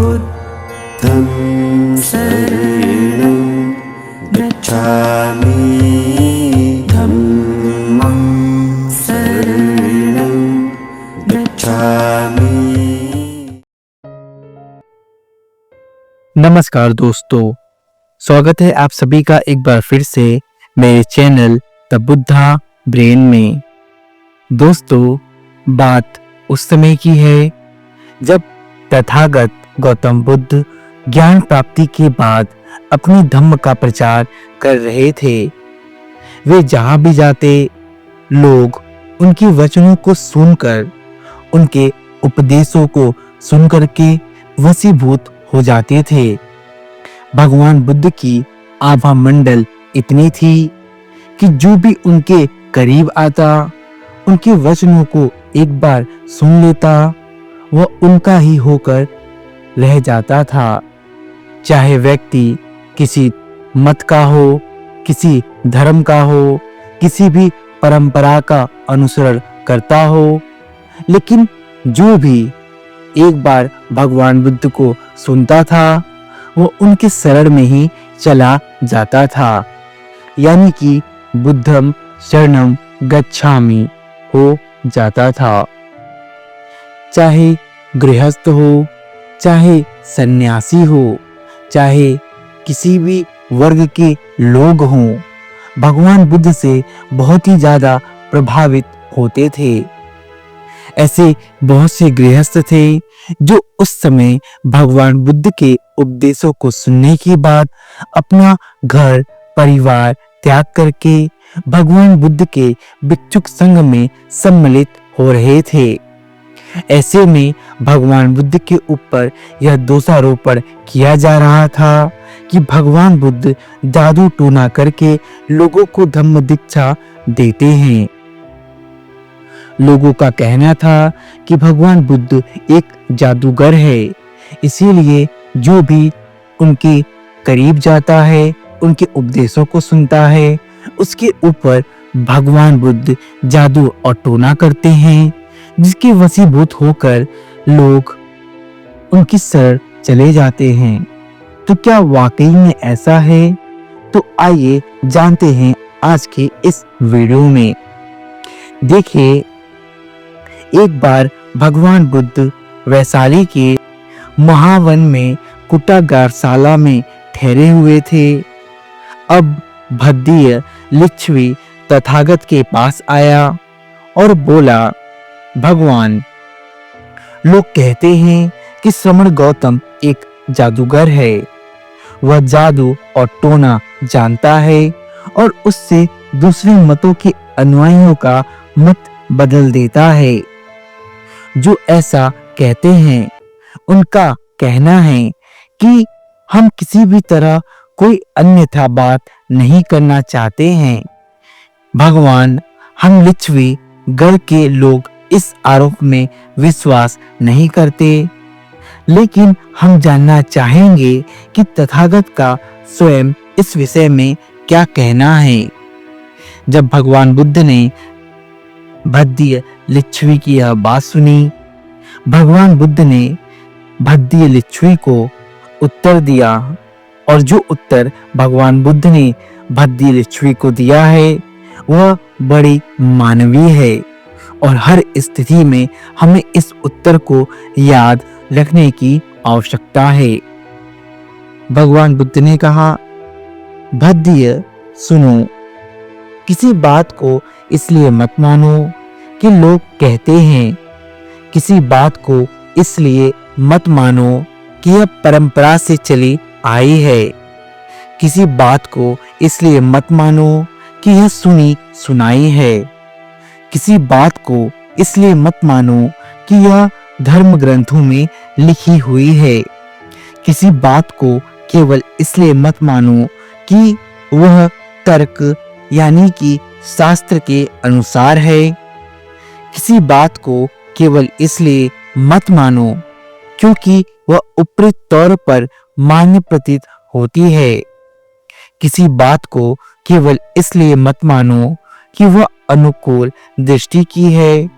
बुद्धं शरणं गच्छामि धम्मं शरणं गच्छामि। नमस्कार दोस्तों, स्वागत है आप सभी का एक बार फिर से मेरे चैनल द बुद्धा ब्रेन में। दोस्तों, बात उस समय की है जब तथागत गौतम बुद्ध ज्ञान प्राप्ति के बाद अपनी धम्म का प्रचार कर रहे थे। वे जहां भी जाते, लोग उनके वचनों को सुनकर, उनके उपदेशों को सुनकर के वशीभूत हो जाते थे। भगवान बुद्ध की आभा मंडल इतनी थी कि जो भी उनके करीब आता, उनके वचनों को एक बार सुन लेता, वह उनका ही होकर रह जाता था। चाहे व्यक्ति किसी मत का हो, किसी धर्म का हो, किसी भी परंपरा का अनुसरण करता हो, लेकिन जो भी एक बार भगवान बुद्ध को सुनता था, वो उनके शरण में ही चला जाता था। यानी कि बुद्धम शरणम गच्छामि हो जाता था। चाहे गृहस्थ हो, चाहे सन्यासी हो, चाहे किसी भी वर्ग के लोग हों, भगवान बुद्ध से बहुत ही ज्यादा प्रभावित होते थे। ऐसे बहुत से गृहस्थ थे जो उस समय भगवान बुद्ध के उपदेशों को सुनने के बाद अपना घर परिवार त्याग करके भगवान बुद्ध के भिक्षुक संघ में सम्मिलित हो रहे थे। ऐसे में भगवान बुद्ध के ऊपर यह दोषारोपण किया जा रहा था कि भगवान बुद्ध जादू टोना करके लोगों को धम्म दीक्षा देते हैं। लोगों का कहना था कि भगवान बुद्ध एक जादूगर है, इसीलिए जो भी उनके करीब जाता है, उनके उपदेशों को सुनता है, उसके ऊपर भगवान बुद्ध जादू और टोना करते हैं, जिसके वशीभूत होकर लोग उनकी शरण चले जाते हैं। तो क्या वाकई में ऐसा है? तो आइए जानते हैं आज के इस वीडियो में। देखिए, एक बार भगवान बुद्ध वैशाली के महावन में कुटागारशाला में ठहरे हुए थे। अब भद्दीय लिच्छवी तथागत के पास आया और बोला, भगवान, लोग कहते हैं कि श्रमण गौतम एक जादूगर है। वह जादू और टोना जानता है और उससे दूसरे मतों के अनुयायियों का मत बदल देता है। जो ऐसा कहते हैं, उनका कहना है कि हम किसी भी तरह कोई अन्यथा बात नहीं करना चाहते हैं। भगवान, हम लिच्छवी गढ़ के लोग इस आरोप में विश्वास नहीं करते, लेकिन हम जानना चाहेंगे कि तथागत का स्वयं इस विषय में क्या कहना है। जब भगवान बुद्ध ने भद्दीय लिच्छवी की यह बात सुनी, भगवान बुद्ध ने भद्दीय लिच्छवी को उत्तर दिया, और जो उत्तर भगवान बुद्ध ने भद्दीय लिच्छवी को दिया है, वह बड़ी मानवीय है और हर स्थिति में हमें इस उत्तर को याद रखने की आवश्यकता है। भगवान बुद्ध ने कहा, भद्दीय, सुनो, किसी बात को इसलिए मत मानो कि लोग कहते हैं, किसी बात को इसलिए मत मानो कि यह परंपरा से चली आई है, किसी बात को इसलिए मत मानो कि यह सुनी सुनाई है, किसी बात को इसलिए मत मानो कि यह धर्म ग्रंथों में लिखी हुई है, किसी बात को केवल इसलिए मत मानो कि वह तर्क यानी कि शास्त्र के अनुसार है, किसी बात को केवल इसलिए मत मानो क्योंकि वह ऊपरी तौर पर मान्य प्रतीत होती है, किसी बात को केवल इसलिए मत मानो कि वह अनुकूल दृष्टि की है,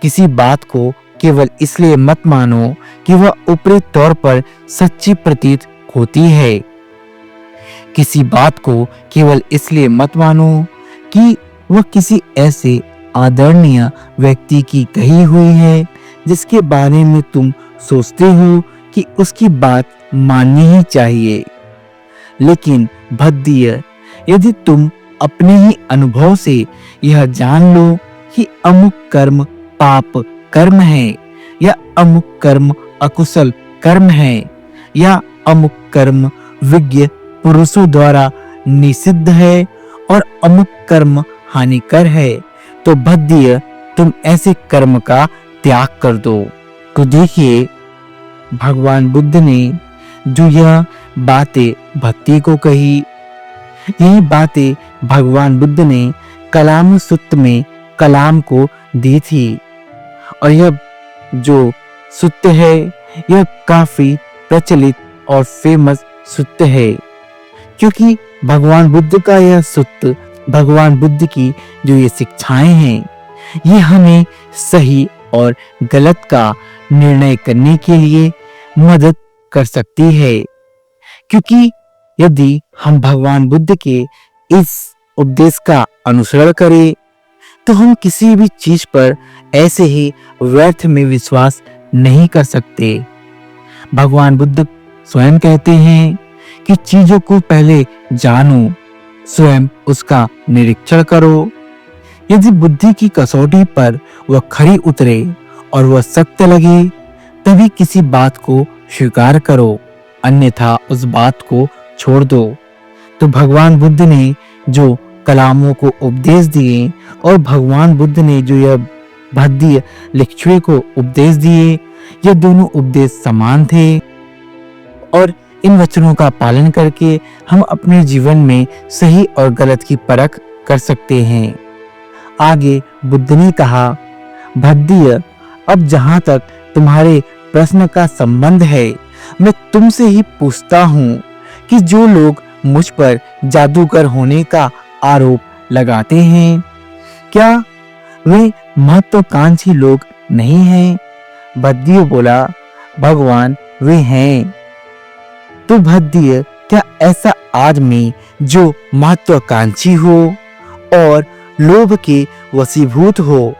किसी बात को केवल इसलिए मत मानो कि वह ऊपरी तौर पर सच्ची प्रतीत होती है। किसी बात को केवल इसलिए मत मानो कि वह किसी ऐसे आदरणीय व्यक्ति की कही हुई है जिसके बारे में तुम सोचते हो कि उसकी बात माननी ही चाहिए। लेकिन भद्दीय, यदि तुम अपने ही अनुभव से यह जान लो कि अमुक कर्म पाप कर्म है, या अमुक कर्म अकुशल कर्म है, या अमुक कर्म विज्ञ पुरुषों द्वारा निषिद्ध है और अमुक कर्म हानिकर है, तो भद्दीय तुम ऐसे कर्म का त्याग कर दो। तो देखिए, भगवान बुद्ध ने जो यह बातें भक्ति को कही, यही बातें भगवान बुद्ध ने कलाम सूत्र में कलाम को दी थी। और यह जो सूत्र है यह काफी प्रचलित और फेमस सूत्र है, क्योंकि भगवान बुद्ध का यह सूत्र, भगवान बुद्ध की जो ये शिक्षाएं हैं, ये हमें सही और गलत का निर्णय करने के लिए मदद कर सकती है। क्योंकि यदि हम भगवान बुद्ध के इस उपदेश का अनुसरण करें तो हम किसी भी चीज पर ऐसे ही व्यर्थ में विश्वास नहीं कर सकते। भगवान बुद्ध स्वयं कहते हैं कि चीजों को पहले जानो, स्वयं उसका निरीक्षण करो। यदि बुद्धि की कसौटी पर वह खरी उतरे और वह सत्य लगे, तभी किसी बात को स्वीकार करो, अन्यथा उस बात को छोड़ दो। तो भगवान बुद्ध ने जो कलामों को उपदेश दिए और भगवान बुद्ध ने जो यह भद्दीय भिक्षु को उपदेश दिए, ये दोनों उपदेश समान थे। और इन वचनों का पालन करके हम अपने जीवन में सही और गलत की परख कर सकते हैं। आगे बुद्ध ने कहा, भद्दीय, अब जहां तक तुम्हारे प्रश्न का संबंध है, मैं तुमसे ही पूछता हूँ कि जो लोग मुझ पर जादूगर होने का आरोप लगाते हैं, क्या वे महत्वाकांक्षी लोग नहीं हैं? भद्दीय बोला, भगवान, वे हैं। तो भद्दीय, क्या ऐसा आदमी जो महत्वाकांक्षी हो और लोभ के वशीभूत हो,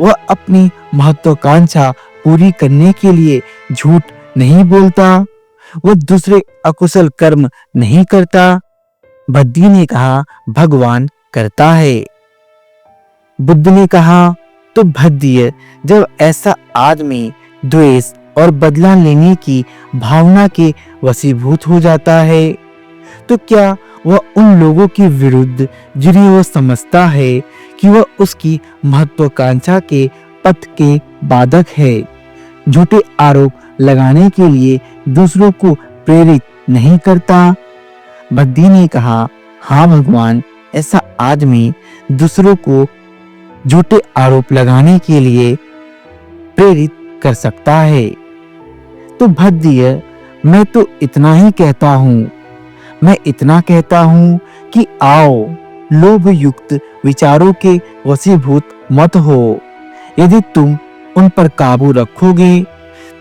वह अपनी महत्वाकांक्षा पूरी करने के लिए झूठ नहीं बोलता, वह दूसरे अकुशल कर्म नहीं करता? भद्दीय ने कहा, भगवान करता है। बुद्ध ने कहा, तो भद्दीय, जब ऐसा आदमी द्वेष और बदला लेने की भावना के वशीभूत हो जाता है, तो क्या वह उन लोगों के विरुद्ध जिन्हें वह समझता है कि वह उसकी महत्वाकांक्षा के पथ के बाधक है, झूठे आरोप लगाने के लिए दूसरों को प्रेरित नहीं करता? भद्दीय ने कहा, हाँ भगवान, ऐसा आदमी दूसरों को झूठे आरोप लगाने के लिए प्रेरित कर सकता है। तो भद्दीय, मैं तो इतना ही कहता हूँ, मैं इतना कहता हूँ कि आओ, लोभ युक्त विचारों के वशीभूत मत हो। यदि तुम उन पर काबू रखोगे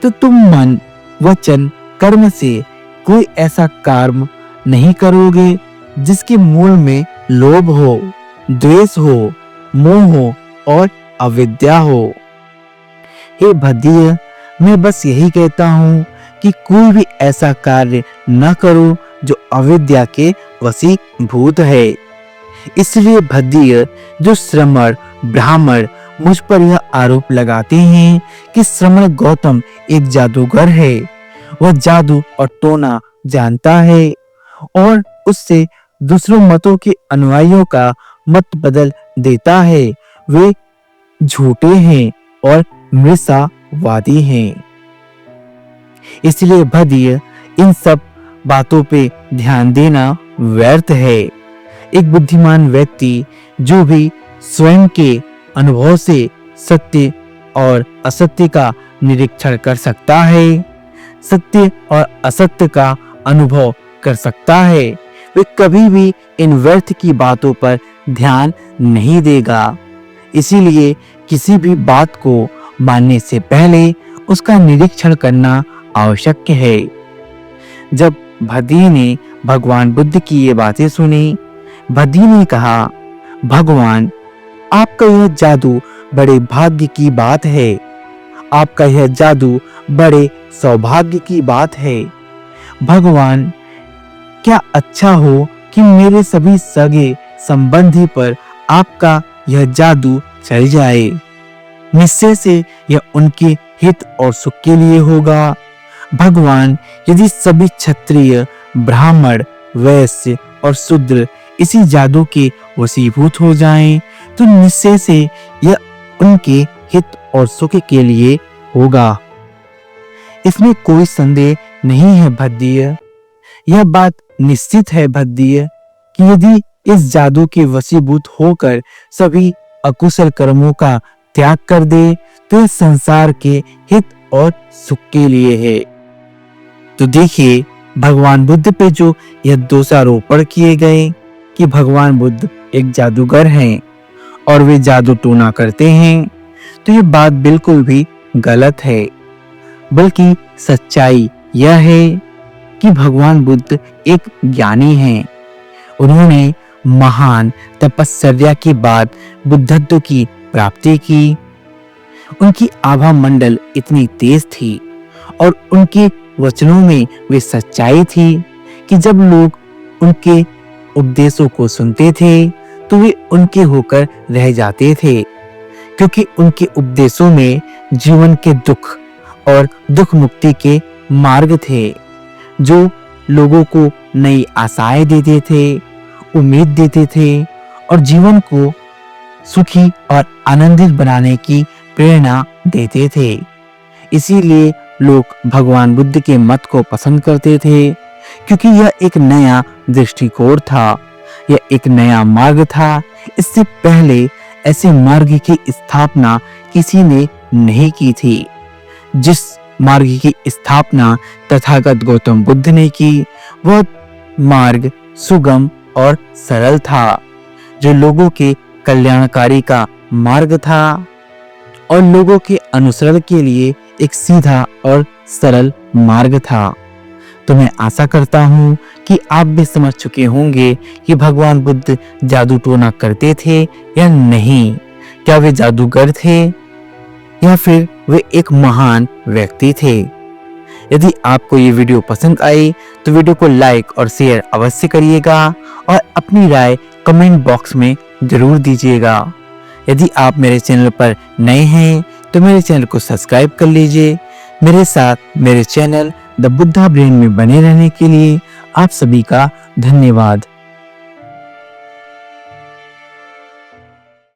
तो तुम मन, वचन, कर्म से कोई ऐसा कर्म नहीं करोगे जिसके मूल में लोभ हो, द्वेष हो, मोह हो और अविद्या हो। हे भद्दीय, मैं बस यही कहता हूँ कि कोई भी ऐसा कार्य न करो जो अविद्या के वशीभूत है। इसलिए भद्दीय, जो श्रमण ब्राह्मण मुझ पर यह आरोप लगाते हैं कि श्रमण गौतम एक जादूगर है, वह जादू और टोना जानता है और उससे दूसरों मतों के अनुयायियों का मत बदल देता है, वे झूठे हैं और मृषावादी हैं। इसलिए भद्दीय, इन सब बातों पे ध्यान देना व्यर्थ है। एक बुद्धिमान व्यक्ति जो भी स्वयं के अनुभव से सत्य और असत्य का निरीक्षण कर सकता है, सत्य और असत्य का अनुभव कर सकता है, वे कभी भी इन व्यर्थ की बातों पर ध्यान नहीं देगा। इसीलिए किसी भी बात को मानने से पहले उसका निरीक्षण करना आवश्यक है। जब भद्दी ने भगवान बुद्ध की ये बातें सुनी, भद्दी ने कहा, भगवान, आपका यह जादू बड़े भाग्य की बात है। आपका यह जादू बड़े सौभाग्य की बात है। भगवान, क्या अच्छा हो कि मेरे सभी सगे संबंधी पर आपका यह जादू चल जाए। निश्चय से यह उनके हित और सुख के लिए होगा। भगवान, यदि सभी क्षत्रिय, ब्राह्मण, वैश्य और शूद्र इसी जादू के वशीभूत हो जाएं, तो निश्चय से यह उनके हित और सुख के लिए होगा। इसमें कोई संदेह नहीं है भद्दीय। यह बात निश्चित है भद्दीय कि यदि इस जादू के वशीभूत होकर सभी अकुशल कर्मों का त्याग कर दे तो यह संसार के हित और सुख के लिए है। तो देखिए, भगवान बुद्ध पे जो यह दोषारोपण किए गए कि भगवान बुद्ध एक जादूगर हैं और वे जादू टोना करते हैं, तो यह बात बिल्कुल भी गलत है। बल्कि सच्चाई यह है कि भगवान बुद्ध एक ज्ञानी हैं। उन्होंने महान तपस्या के बाद बुद्धत्व की प्राप्ति की। उनकी आभा मंडल इतनी तेज थी और उनके वचनों में वे सच्चाई थी कि जब लोग उनके उपदेशों को सुनते थे तो वे उनके होकर रह जाते थे, क्योंकि उनके उपदेशों में जीवन के दुख और दुख मुक्ति के मार्ग थे, जो लोगों को नई आशाएं देते थे, उम्मीद देते थे और जीवन को सुखी और आनंदित बनाने की प्रेरणा देते थे। इसीलिए लोग भगवान बुद्ध के मत को पसंद करते थे, क्योंकि यह एक नया दृष्टिकोण था, यह एक नया मार्ग था। इससे पहले ऐसे मार्ग की स्थापना किसी ने नहीं की थी। जिस मार्ग की स्थापना तथागत गौतम बुद्ध ने की, वह मार्ग सुगम और सरल था, जो लोगों के कल्याणकारी का मार्ग था और लोगों के अनुसरण के लिए एक सीधा और सरल मार्ग था। तो मैं आशा करता हूँ कि आप भी समझ चुके होंगे कि भगवान बुद्ध जादू टोना करते थे या नहीं। क्या वे जादूगर थे या फिर वे एक महान व्यक्ति थे। यदि आपको ये वीडियो पसंद आई तो वीडियो को लाइक और शेयर अवश्य करिएगा और अपनी राय कमेंट बॉक्स में जरूर दीजिएगा। यदि आप मेरे चैनल पर नए हैं तो मेरे चैनल को सब्सक्राइब कर लीजिए। मेरे साथ मेरे चैनल द बुद्धा ब्रेन में बने रहने के लिए आप सभी का धन्यवाद।